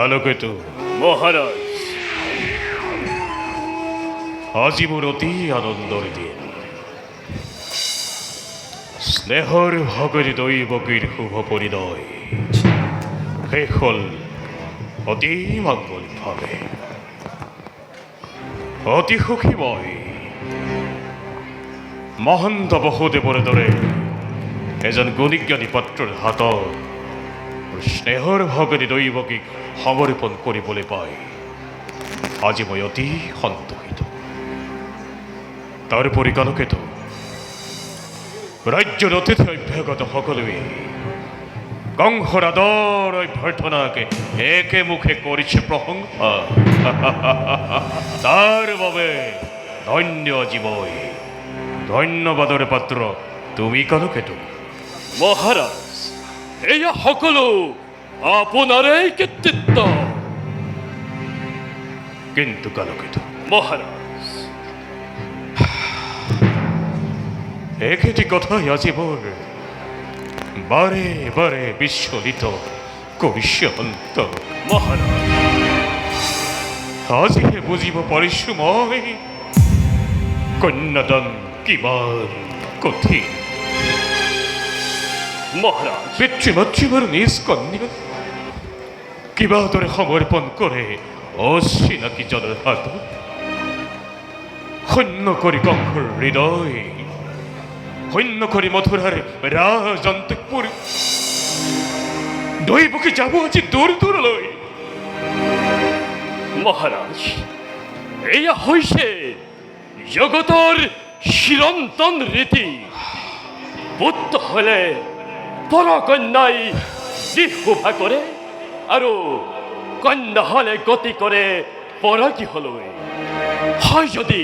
কালকেতু মহারাজ। আজি মোর অতি আনন্দর দিন। স্নেহর ভগরি দৈবকীর শুভ পরিণয় শেষ হল অতি মঙ্গলভাৱে। অতি সুখী মই মহন্ত বসুদেৱৰ দৰে এজন গুণীজ্ঞানী পাত্ৰৰ হাতত স্নেহৰ ভগৰি দৈবকীক সমৰ্পণ কৰিবলৈ পাই আজি মই অতি সন্তোষিত। তাৰোপৰি কালকেতু ৰাজ্যৰ অতিথি অভ্যাগত সকলোৱে কংসৰ আদৰ অভ্যৰ্থনাকে একে মুখে কৰিছে প্ৰশংসা। তাৰ বাবে ধন্য আজি মই। ধন্যবাদৰ পাত্ৰ তুমি কালকেতু। মহারাজ, এয়া সকলো আপোনাৰেই কৃতিত্ব। কিন্তু কালকেতু মহারাজ, একেটি কথাই আজি মোৰ বাৰে বাৰে বিস্ফোৰিত কৰিছে অন্তৰ। মহারাজ, আজিহে বুজিব পাৰিছো মই কন্যাদান কিমান কঠিন। মহারাজ, পিতৃ মাতৃবোৰ নিজ কন্যা কিবা দৰে সমৰ্পণ কৰে অচিনাকি জনৰ হাতত। শূন্য কৰি কংসৰ হৃদয়, শূন্য কৰি মথুৰাৰ ৰাজন্তপুৰ। দৈবকী যাব আজি দূৰ দূৰলৈ। মহারাজ, এয়া হৈছে জগতৰ চিৰন্তন ৰীতি। পুত্ৰ হলে পৰকন্যাই দিশ শোভা কৰে আৰু কন্যা হলে গতি কৰে পৰগৃহলৈ। হয় যদি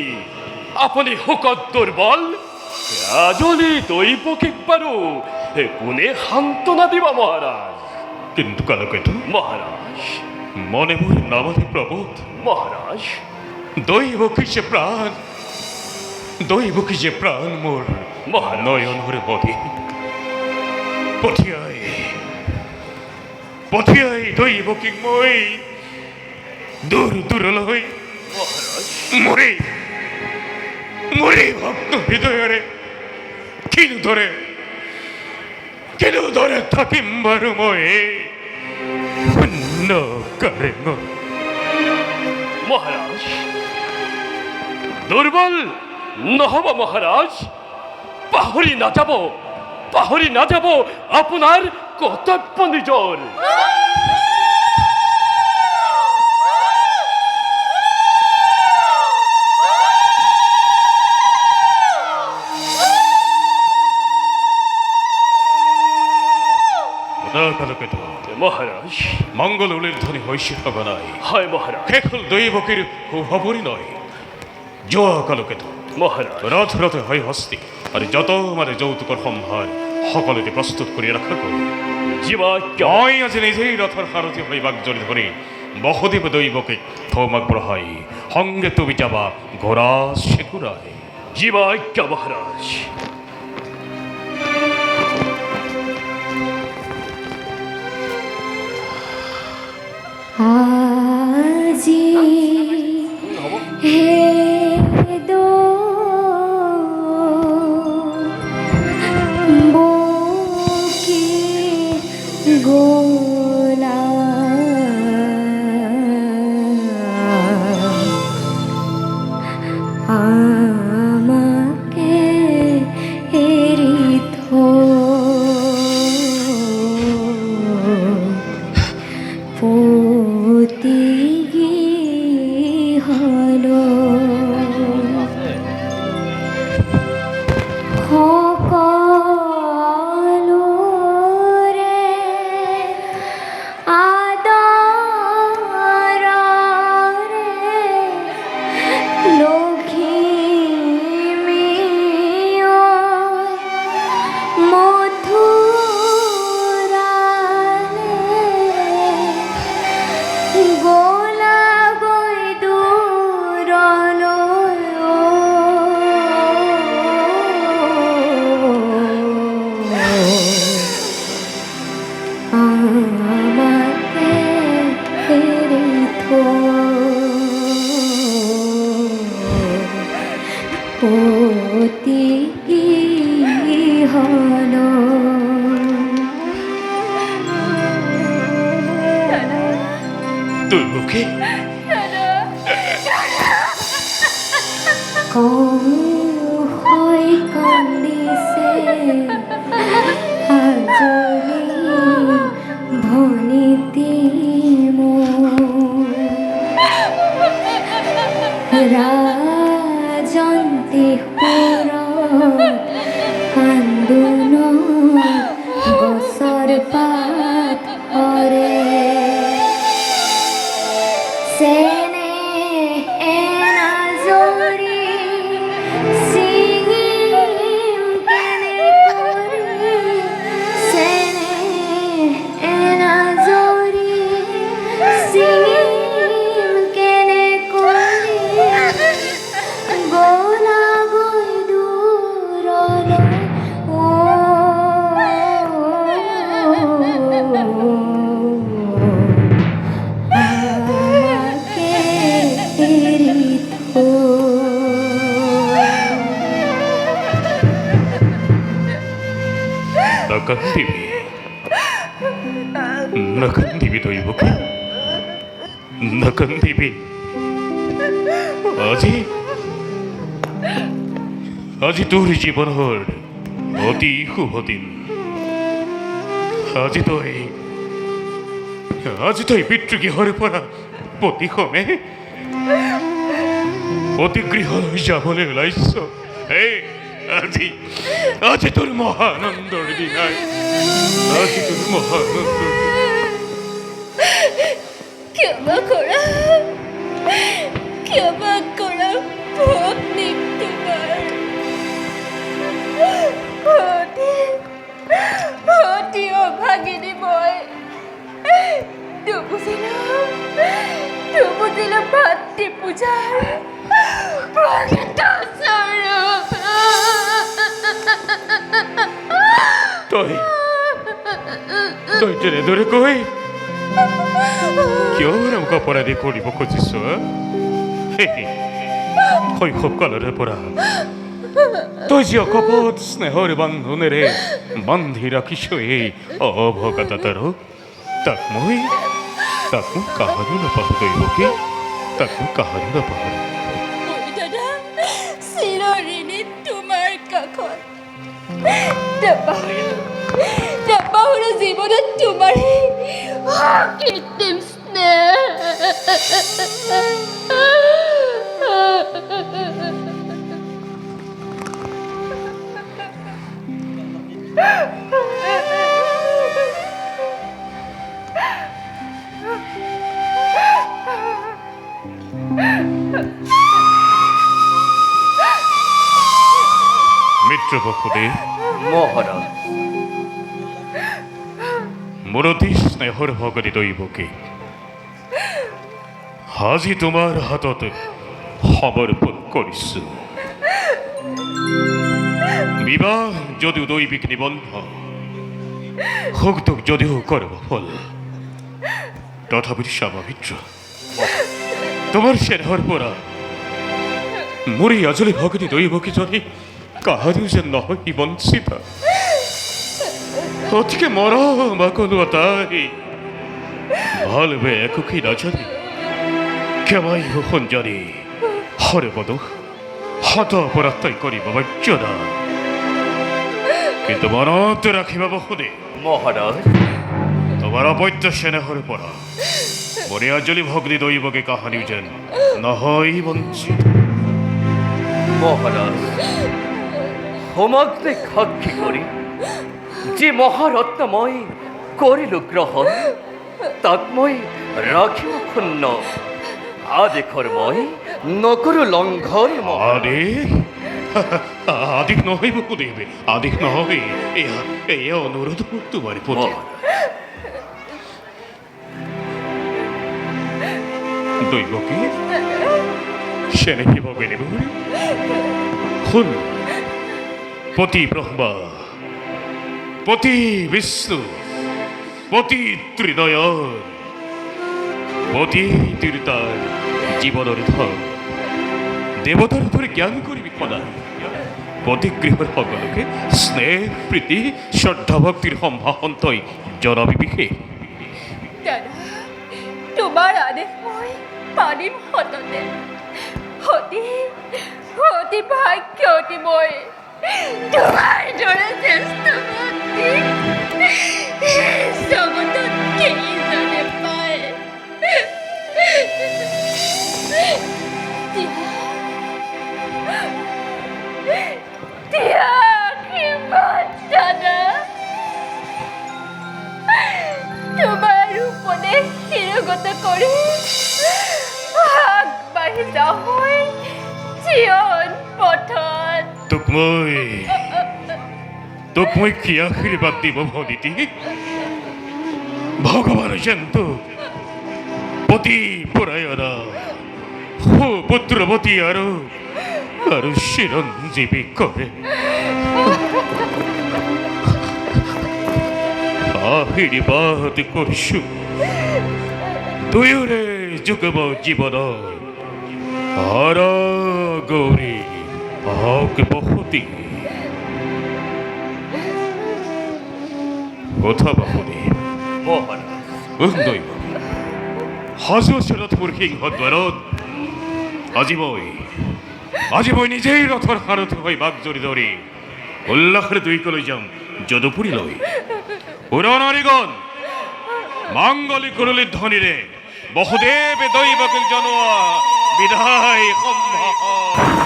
আপুনি শোকত দুৰ্বল, ৰাজলি দৈবকীক বাৰু কোনে সান্ত্বনা দিব মহাৰাজ? কিন্তু কালকেতু মহাৰাজ, মনে মনে নামানে প্ৰবোধ। মহারাজ, দৈবকী যে প্ৰাণ, দৈবকী যে প্ৰাণ মোৰ মহারাজ, নয়নৰ মধি। পঠিয়াই পঠিয়াই দৈবকীক মই দূৰ দূৰলৈ মহারাজ, মৰি মৰি ভক্ত হৃদয়ৰে কিনোদৰে থাকিম বাৰু মই শূন্য কাৰেঙত। মহারাজ, দুর্বল নহব মহারাজ। পাহৰি নাযাব আপোনাৰ কৰ্তব্য নিজৰ। কালকেতু মহারাজ, মংগল উলিৰ ধ্বনি হৈছে সঘনাই। হয় মহারাজ। শেষ হল দৈবকীৰ শুভপৰি নয়। যোৱা কালকেতু মহারাজ, ৰথ ৰথে হয় হস্তি আৰু যত মানে যৌতুকৰ সম্ভাৰ সকলোতে প্ৰস্তুত কৰি ৰাখাকৈ জীৱাজ্ঞা। মই আজি নিজেই ৰথৰ সাৰথি হৈ বাগজৰি ধৰি বসুদেৱ দৈবকীক থৌমাক বঢ়াই সংগে তুমি যাবা ঘোঁৰা চেকুৰাই। জীৱাজ্ঞা মহারাজ। আজি হে দো বকি গোলা আমাকে এরিথ পুত্র পতি হলো দৈবকে হয় কান্দিছে আজলি ভনিতি রাজন্তি কান্দুন গছৰ পাত হৰে সেনে এনাজৰি সিঙিম কেনে কৰি সেনে এনাজৰি সিঙিম কেনে কৰি গলা গৈ দূৰলৈ আমাকে এৰি নাকান্দিবি দৈবকে নাকান্দিবি আজি তোৰ জীৱনৰ অতি শুভ দিন আজি তই পিতৃগৃহৰ পৰা প্ৰতিসমে অতিগৃহলৈ যাবলৈ ওলাইছ আজি তোৰ মহানন্দৰ দিন আজি তোৰ মহানন্দৰ দিন ক্ষমা কৰা ভগ্নী তোমাৰ অতি অভাগিনী মই দুবুজিলো ভাতৃ পূজাৰ প্ৰকৃত স্বৰূপ তই তেনেদৰে কৈ কিয় মোক অপৰাধী কৰিব খুজিছ শৈশৱ কালৰে পৰা তই যি অকপট স্নেহৰ বান্ধোনেৰে বান্ধি ৰাখিছ এই অভগাতাৰক তাক মই কাহাৰো নাপাহো দৈবকে তাক মই কাহাৰো নাপাহো দাদা চিৰঋণী তোমাৰ কাষত নাপাহৰো জীৱনত তোমাৰেই কৃত্ৰিম স্নেহ মিত্ৰ বসুদেৱ মহারাজ মোৰ অতি স্নেহৰ ভগনী দৈবকে আজি তোমাৰ হাতত সমৰ্পণ কৰিছো বিবাহ যদিও দৈবিক নিবন্ধ সংযোগ যদিও কৰ্মফল তথাপি স্বাভাৱিক তোমাৰ স্নেহৰ পৰা মোৰ এই আজলি ভগনী দৈবকে যদি কাহাৰিও যেন নহয় বঞ্চিত অতিকে মৰম আকলো তাই ভাল বে একোকে নাজানি কেমাই সঞ্জানি হৰপদ হত অপৰাধ তই কৰিব বাধ্যনা কিন্তু মনত ৰাখিবা বসুদেৱ মহারাজ তোমাৰ অবৈধ স্নেহৰ পৰা মোৰ এই আজলি ভগ্নী দৈবকে কাহানিও যেন নহয় বঞ্চিত মহারাজ হোমাগ্নে সাক্ষী কৰি যে মহাৰত্ন মই কৰিলো গ্ৰহণ তাক মই ৰাখিব ক্ষুণ্ণ আদেশৰ মই নকৰো লংঘন আদিক নহয় বসুদেৱ আদিক নহয় এয়া অনুৰোধ তোমাৰ প্ৰতি দৈবকে সেনেকি ভগিনী শুন পতি ব্ৰহ্মা পতি বিষ্ণু পতি ত্ৰিনয়ন পতি তিৰোতাৰ জীৱনৰ ধন দেৱতাৰ দৰে জ্ঞান কৰিবি সদায় প্ৰতিগৃহৰ সকলোকে স্নেহ প্ৰীতি শ্ৰদ্ধা ভক্তিৰ সম্ভাষণ তই জনাবি বিশেষ দাদা তোমাৰ আদেশ মই পানিম সততে অতি অতি ভাগ্যৱতী মই তোমাৰ দৰে জ্যেষ্ঠ ব্যক্তি জগতত কেইজনে পায় দিয়া কিমান দাদা তোমাৰ উপদেশ শিৰোগত কৰি আগবাঢ়ি যাওঁ জীৱন পথত তোক মই কি আশীৰ্বাদ দিব ভনীতি ভগৱান জন্তু পতি পৰায়ণা সুপুত্ৰৱতী আৰু চিৰঞ্জীৱী কৰে আশীৰ্বাদ কৰিছো দুয়োৰে যুগম জীৱন গৌৰী হক বসতি কথা বাহুনি মহাৰাজ দৈব সাজু আছে ৰথৰ সিংহদ্বাৰত আজি মই নিজেই ৰথৰ সাৰথি হৈ বাঘ জৰি ধৰি উল্লাসেৰে দুইকলৈ যাম যদুপুৰীলৈ পুৰণাৰীগণ মাংগলিক কুৰুলি ধ্বনিৰে বহুদেৱে দৈৱক জনোৱা বিদায় সম্ভাষণ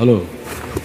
Hello.